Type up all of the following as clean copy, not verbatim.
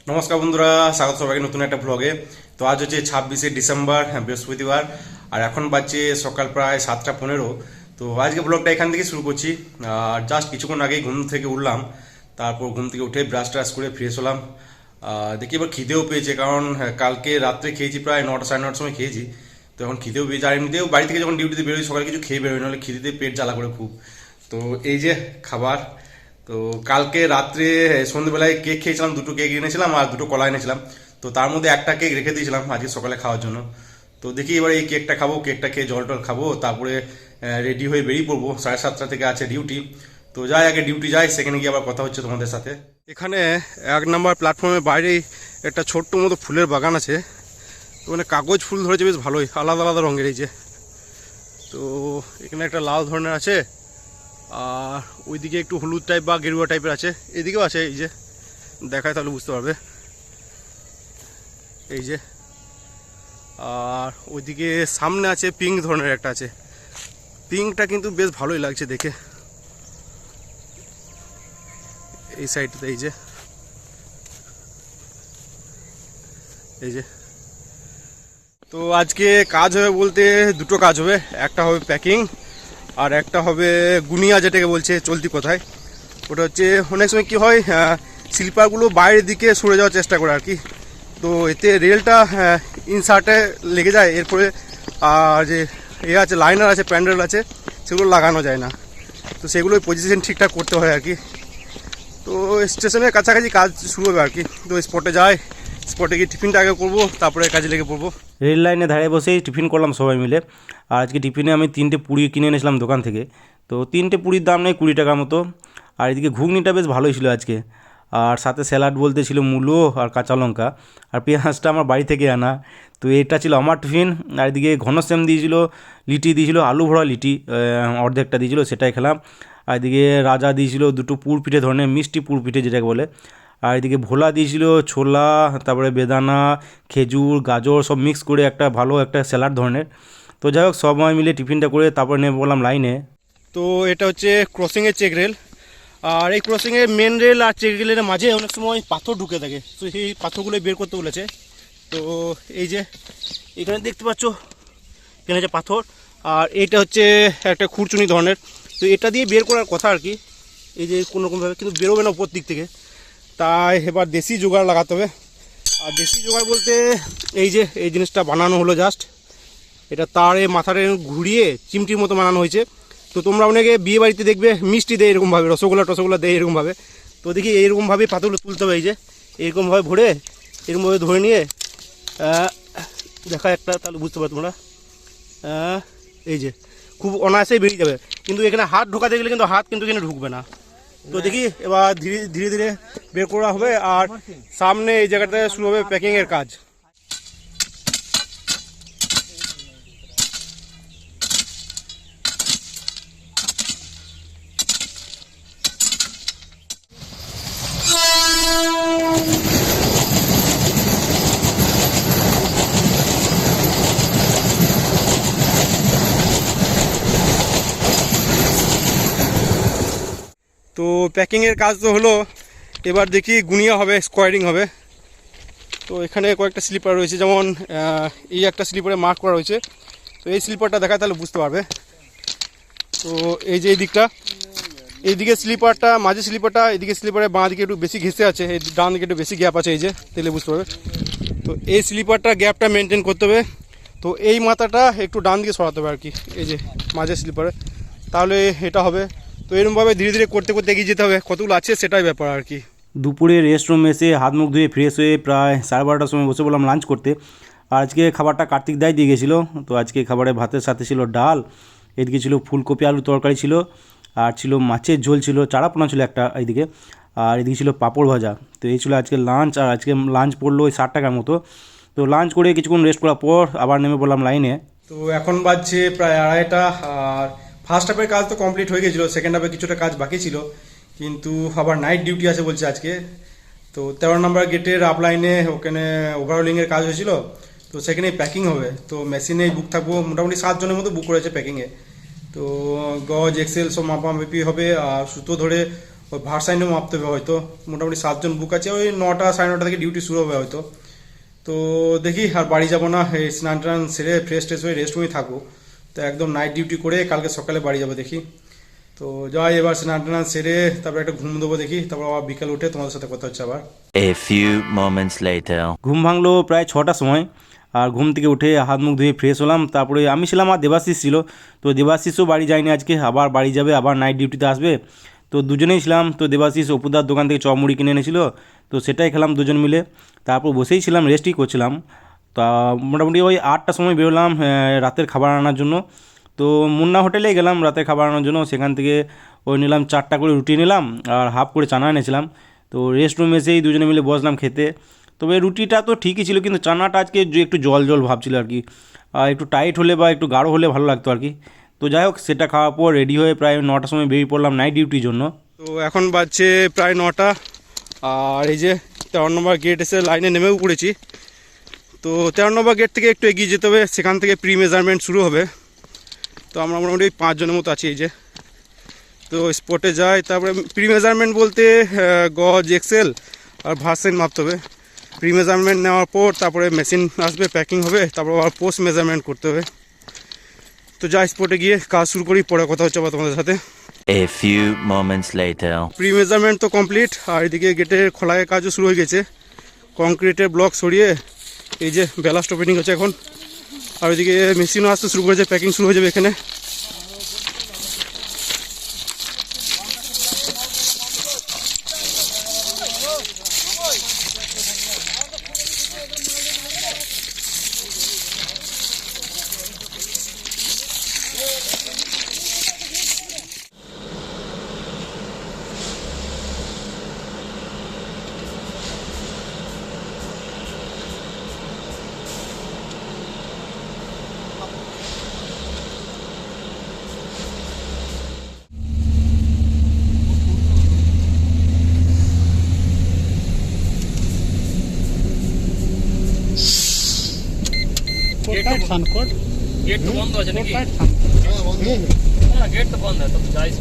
নমস্কার বন্ধুরা, স্বাগত সবাইকে নতুন একটা ব্লগে। তো আজ হচ্ছে 26শে ডিসেম্বর, বৃহস্পতিবার, আর এখন বাজছে সকাল প্রায় 7টা 15। তো আজকে ব্লগটা এখান থেকে শুরু করছি। আর জাস্ট কিছুক্ষণ আগেই ঘুম থেকে উঠলাম, তারপর ঘুম থেকে উঠে ব্রাশ ট্রাশ করে ফ্রেশ হলাম। দেখি এবার খিদেও পেয়েছে, কারণ কালকে রাত্রে খেয়েছি প্রায় 9টা সাড়ে 9টার সময় খেয়েছি। তো এখন খিদেও পেয়েছে, আর এমনিতেও বাড়ি থেকে যখন ডিউটিতে বেরোই সকালে কিছু খেয়ে বেরোই, নাহলে খিদেতে পেট জ্বালা করে খুব। তো এই যে খাবার। তো কালকে রাত্রে সন্ধ্যেবেলায় কেক খেয়েছিলাম, দুটো কেক এনেছিলাম আর দুটো কলা এনেছিলাম। তো তার মধ্যে একটা কেক রেখে দিয়েছিলাম আজকে সকালে খাওয়ার জন্য। তো দেখি এবার এই কেকটা খাবো, কেকটা খেয়ে জল টল খাবো, তারপরে রেডি হয়ে বেরিয়ে পড়বো। 7:30 থেকে আছে ডিউটি। তো যাই, আগে ডিউটি যাই, সেখানে গিয়ে আবার কথা হচ্ছে তোমাদের সাথে। এখানে 1 নম্বর প্ল্যাটফর্মের বাইরেই একটা ছোট্ট মতো ফুলের বাগান আছে। তো মানে কাগজ ফুল ধরেছে বেশ ভালোই, আলাদা আলাদা রঙের। এই যে, তো এখানে একটা লাল ধরনের আছে, আর ওইদিকে একটু হলুদ টাইপ বা গেরুয়া টাইপের আছে। এদিকেও আছে, এই যে দেখায় তাহলে বুঝতে পারবে। এই যে, আর ওইদিকে সামনে আছে পিঙ্ক ধরনের একটা আছে। পিঙ্কটা কিন্তু বেশ ভালোই লাগছে দেখে। এই সাইডটাতে এই যে, এই যে। তো আজকে কাজ হবে বলতে দুটো কাজ হবে, একটা হবে প্যাকিং আর একটা হবে গুনিয়া, যেটাকে বলছে চলতি কথায়। ওটা হচ্ছে অনেক সময় কী হয়, স্লিপারগুলো বাইরের দিকে সরে যাওয়ার চেষ্টা করে আর কি। তো এতে রেলটা ইনসার্টে লেগে যায়, এরপরে আর যে আছে লাইনার আছে, প্যান্ডেল আছে, সেগুলো লাগানো যায় না। তো সেগুলোই পজিশন ঠিকঠাক করতে হয় আর কি। তো স্টেশনের কাছাকাছি কাজ শুরু হবে আর কি। তো স্পটে যাই, স্পটে গিয়ে টিফিনটা আগে করবো, তারপরে কাজে লেগে পড়বো। রেল লাইনে ধারে বসেই টিফিন করলাম সবাই মিলে। আর আজকে টিফিনে আমি 3টে পুরি কিনে এনেছিলাম দোকান থেকে। তো 3টে পুরির দাম নেই 20 টাকার মতো। আর এদিকে ঘুগনিটা বেশ ভালোই ছিল আজকে। আর সাথে স্যালাড বলতে ছিল মূলো আর কাঁচা লঙ্কা, আর পেঁয়াজটা আমার বাড়ি থেকে আনা। তো এটা ছিল আমার টিফিন। আর এদিকে ঘনশ্যাম দিয়েছিল লিটি, দিয়েছিল আলু ভরা লিটি, অর্ধেকটা দিয়েছিল, সেটাই খেলাম। আর এদিকে রাজা দিয়েছিল দুটো পুর পিঠে ধরনের, মিষ্টি পুর পিঠে যেটাকে বলে। আর এদিকে ভোলা দিয়েছিল ছোলা, তারপরে বেদানা, খেজুর, গাজর সব মিক্স করে একটা ভালো একটা স্যালাড ধরনের। তো যাই হোক, সবাই মিলে টিফিনটা করে তারপরে নেমে বললাম লাইনে। তো এটা হচ্ছে ক্রসিংয়ের চেক রেল। আর এই ক্রসিংয়ের মেন রেল আর চেক রেলের মাঝে অনেক সময় পাথর ঢুকে থাকে, তো সেই পাথরগুলোই বের করতে বলেছে। তো এই যে এখানে দেখতে পাচ্ছ, এখানে যে পাথর, আর এটা হচ্ছে একটা খুরচুনি ধরনের। তো এটা দিয়ে বের করার কথা আর কি। এই যে কোনোরকমভাবে কিন্তু বেরোবে না উপর দিক থেকে, তাই এবার দেশি জোগাড় লাগাতে হবে। আর দেশি জোগাড় বলতে এই যে এই জিনিসটা বানানো হলো জাস্ট, এটা তারে মাথারে ঘুরিয়ে চিমটির মতো বানানো হয়েছে। তো তোমরা অনেকে বিয়ে বাড়িতে দেখবে মিষ্টি দেয় এরকমভাবে, রসগোল্লা দেয় এরকমভাবে। তো দেখি এইরকমভাবেই পাথরগুলো তুলতে হবে। এই যে এরকমভাবে ভরে, এরকমভাবে ধরে নিয়ে দেখা একটা, তাহলে বুঝতে পারো তোমরা। এই যে খুব অনায়াসেই বেরিয়ে যাবে, কিন্তু এখানে হাত ঢোকাতে গেলে কিন্তু হাত কিন্তু এখানে ঢুকবে না। তো দেখি এবার ধীরে ধীরে বের করা হবে। আর সামনে এই জায়গাটায় শুরু হবে প্যাকিংয়ের কাজ। তো প্যাকিংয়ের কাজ তো হলো, এবার দেখি গুনিয়া হবে, স্কোয়ারিং হবে। তো এখানে কয়েকটা স্লিপার রয়েছে, যেমন এই একটা স্লিপারে মার্ক করা রয়েছে। তো এই স্লিপারটা দেখা তাহলে বুঝতে পারবে। তো এই যে এই দিকটা, এইদিকে স্লিপারটা, মাঝে স্লিপারটা, এদিকে স্লিপারের বাঁ দিকে একটু বেশি ঘেঁষে আছে, এই ডান দিকে একটু বেশি গ্যাপ আছে, এই যে তাহলে বুঝতে পারবে। তো এই স্লিপারটা গ্যাপটা মেনটেন করতে হবে। তো এই মাথাটা একটু ডান দিকে সরাতে হবে আর কি, এই যে মাঝে স্লিপারে, তাহলে এটা হবে। তো এরকমভাবে ধীরে ধীরে করতে করতে এগিয়ে যেতে হবে, কতগুলো আছে সেটাই ব্যাপার আর কি। দুপুরে রেস্ট রুমে এসে হাত মুখ ধুয়ে ফ্রেশ হয়ে প্রায় 12:30টার সময় বসে বললাম লাঞ্চ করতে। আর আজকে খাবারটা কার্তিক দাই দিয়ে গেছিলো। তো আজকে খাবারে ভাতের সাথে ছিল ডাল, এদিকে ছিল ফুলকপি আলু তরকারি ছিল, আর ছিল মাছের ঝোল, ছিল চারাপোনা ছিল একটা এইদিকে, আর এদিকে ছিল পাঁপড় ভাজা। তো এই ছিল আজকে লাঞ্চ। আর আজকে লাঞ্চ পড়লো ওই 60 টাকার মতো। তো লাঞ্চ করে কিছুক্ষণ রেস্ট করার পর আবার নেমে পড়লাম লাইনে। তো এখন বাজছে প্রায় 2:30। আর ফার্স্ট হাফের কাজ তো কমপ্লিট হয়ে গেছিলো, সেকেন্ড হাফে কিছুটা কাজ বাকি ছিল, কিন্তু আবার নাইট ডিউটি আছে বলছে আজকে। তো 13 নম্বর গেটের আপ লাইনে ওখানে ওভারহোলিংয়ের কাজ হয়েছিল, তো সেখানে প্যাকিং হবে। তো মেশিনেই বুক থাকবো, মোটামুটি 7 জনের মতো বুক করেছে প্যাকিংয়ে। তো গজ এক্সেল সব মাপামাপি হবে, আর সুতো ধরে ওই ভার্সাইনও মাপতে হবে হয়তো, মোটামুটি 7 জন বুক আছে, ওই 9টা 9:30 থেকে ডিউটি শুরু হবে হয়তো। তো দেখি, আর বাড়ি যাবো না, এই স্নান টান সেরে ফ্রেশ ট্রেশ হয়ে রেস্ট রুমেই থাকবো। তো একদম নাইট ডিউটি করে কালকে সকালে বাড়ি যাবো দেখি। তো যাই, এবার স্নান টান সেরে তারপরে একটা ঘুম দেবো দেখি, তারপর আবার বিকাল উঠে তোমাদের সাথে কথা হচ্ছে আবার। A few moments later. ঘুম ভাঙলো প্রায় 6টার সময়। আর ঘুম থেকে উঠে হাত মুখ ধুয়ে ফ্রেশ হলাম, তারপরে আমি ছিলাম আর দেবাশিস ছিল। তো দেবাশিসও বাড়ি যায়নি আজকে, আবার বাড়ি যাবে, আবার নাইট ডিউটিতে আসবে। তো দুজনেই ছিলাম। তো দেবাশিস অপুদার দোকান থেকে চপ মুড়ি কিনে এনেছিল, তো সেটাই খেলাম দুজন মিলে। তারপর বসেই ছিলাম, রেস্টই করছিলাম। তা মোটামুটি ওই 8টার সময় বেরোলাম রাতের খাবার আনার জন্য। তো মুন্না হোটেলে গেলাম রাতের খাবার আনার জন্য। সেখান থেকে ওই নিলাম 4টা করে রুটি নিলাম আর হাফ করে চানা এনেছিলাম। তো রেস্ট রুমে এসেই দুজনে মিলে বসলাম খেতে। তবে রুটিটা তো ঠিকই ছিল, কিন্তু চানাটা আজকে যে একটু জল জল ভাবছিল আর কি। একটু টাইট হলে বা একটু গাঢ় হলে ভালো লাগতো আর কি। তো যাই হোক, সেটা খাওয়ার পর রেডি হয়ে প্রায় 9টার সময় বেরিয়ে পড়লাম নাইট ডিউটির জন্য। তো এখন বাজছে প্রায় 9টা, আর এই যে 13 নম্বর গেট এসে লাইনে নেমেও পড়েছি। তো 13 নম্বর গেট থেকে একটু এগিয়ে যেতে হবে, সেখান থেকে প্রি মেজারমেন্ট শুরু হবে। তো আমরা মোটামুটি 5 জনের মতো আছি এই যে। তো স্পটে যাই, তারপরে প্রি মেজারমেন্ট বলতে গজ, এক্সেল আর ভার্সেন মাপতে হবে। প্রি মেজারমেন্ট নেওয়ার পর তারপরে মেশিন আসবে, প্যাকিং হবে, তারপর আবার পোস্ট মেজারমেন্ট করতে হবে। তো যাই, স্পটে গিয়ে কাজ শুরু করি, পরে কথা হচ্ছে আবার তোমাদের সাথে। A few moments later. Pre measurement তো কমপ্লিট, আর এদিকে গেটের খোলায় কাজও শুরু হয়ে গেছে। কংক্রিটের ব্লক সরিয়ে এই যে ব্যালাস্ট ওপেনিং হচ্ছে এখন। আর ওইদিকে মেশিনও আসতে শুরু করেছে, প্যাকিং শুরু হয়ে যাবে এখানে। गेट तो बंद আছে নাকি? না গেট তো বন্ধ আছে, তো যাইস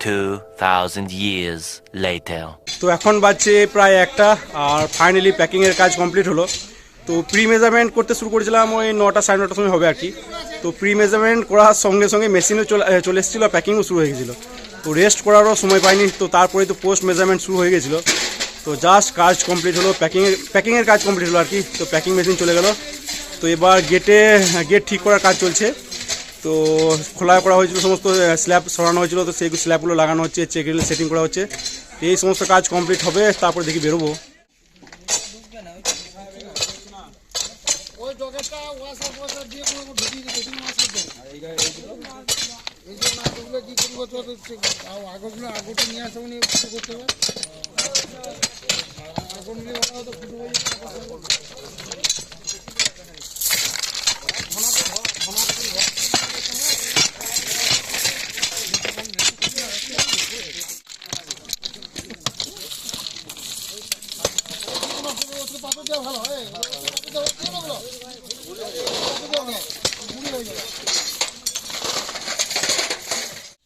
2000 years later. তো এখন বাজছে প্রায় 1টা, আর ফাইনালি প্যাকিংয়ের কাজ কমপ্লিট হলো। তো প্রি মেজারমেন্ট করতে শুরু করেছিলাম ওই 9টা 9:30 সময় হবে আর কি। তো প্রি মেজারমেন্ট করার সঙ্গে সঙ্গে মেশিনও চলে এসেছিলো, প্যাকিংও শুরু হয়ে গেছিলো। তো রেস্ট করারও সময় পাইনি। তো তারপরে তো পোস্ট মেজারমেন্ট শুরু হয়ে গেছিলো। তো জাস্ট কাজ কমপ্লিট হলো, প্যাকিংয়ের কাজ কমপ্লিট হলো আর কি। তো প্যাকিং মেশিন চলে গেলো। তো এবার গেট ঠিক করার কাজ চলছে। তো খোলা করা হয়েছিল, সমস্ত স্ল্যাব সরানো হয়েছিল, তো সেই স্ল্যাবগুলো লাগানো হচ্ছে, চেকগুলো সেটিং করা হচ্ছে। এই সমস্ত কাজ কমপ্লিট হবে, তারপর দেখি বেরোবো।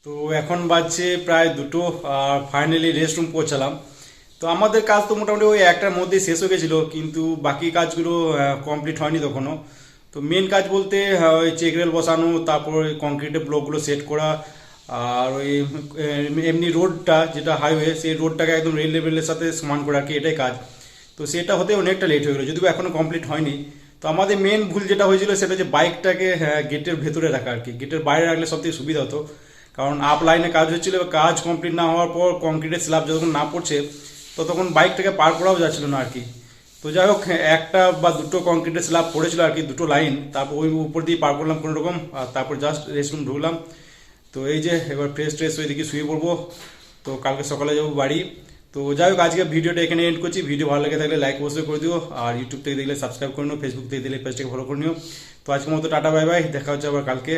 তো এখন বাজছে প্রায় 2টো, আর ফাইনালি রেস্ট রুম পৌঁছালাম। তো আমাদের কাজ তো মোটামুটি ওই 1টার মধ্যেই শেষ হয়ে গেছিলো, কিন্তু বাকি কাজগুলো কমপ্লিট হয়নি তখনও। তো মেন কাজ বলতে ওই চেক রেল বসানো, তারপর ওই কংক্রিটের ব্লকগুলো সেট করা, আর ওই এমনি রোডটা যেটা হাইওয়ে, সেই রোডটাকে একদম রেল লেভেলের সাথে সমান করা আর কি, এটাই কাজ। তো সেটা হতে অনেকটা লেট হয়ে গেলো, যদিও এখনও কমপ্লিট হয়নি। তো আমাদের মেন ভুল যেটা হয়েছিল সেটা হচ্ছে বাইকটাকে গেটের ভেতরে রাখা আর কি। গেটের বাইরে রাখলে সবথেকে সুবিধা হতো, কারণ আপ লাইনে কাজ হচ্ছিল, কাজ কমপ্লিট না হওয়ার পর কংক্রিটের স্ল্যাব যতক্ষণ না পড়ছে ততক্ষণ বাইকটাকে পার করাও যাচ্ছিল না আর কি। তো যাই হোক, 1টা বা 2টো কংক্রিটের স্ল্যাব পড়েছিল আর কি, 2টো লাইন, তারপর ওই উপর দিয়ে পার করলাম কোনো রকম, আর তারপর জাস্ট রেস্টরুম ঢুকলাম। তো এই যে এবার ফ্রেশ হয়ে দেখি শুয়ে পড়বো। তো কালকে সকালে যাবো বাড়ি। তো যাই হোক, আজকে ভিডিওটা এখানে এন্ড করছি। ভিডিও ভালো লেগে থাকলে লাইক অবশ্যই করে দিও, আর ইউটিউব থেকে দেখলে সাবস্ক্রাইব করে নিও, ফেসবুক থেকে দেখলে পেজটাকে ফলো করে নিও। তো আজকের মতো টাটা, বাই বাই, দেখা হচ্ছে আবার কালকে।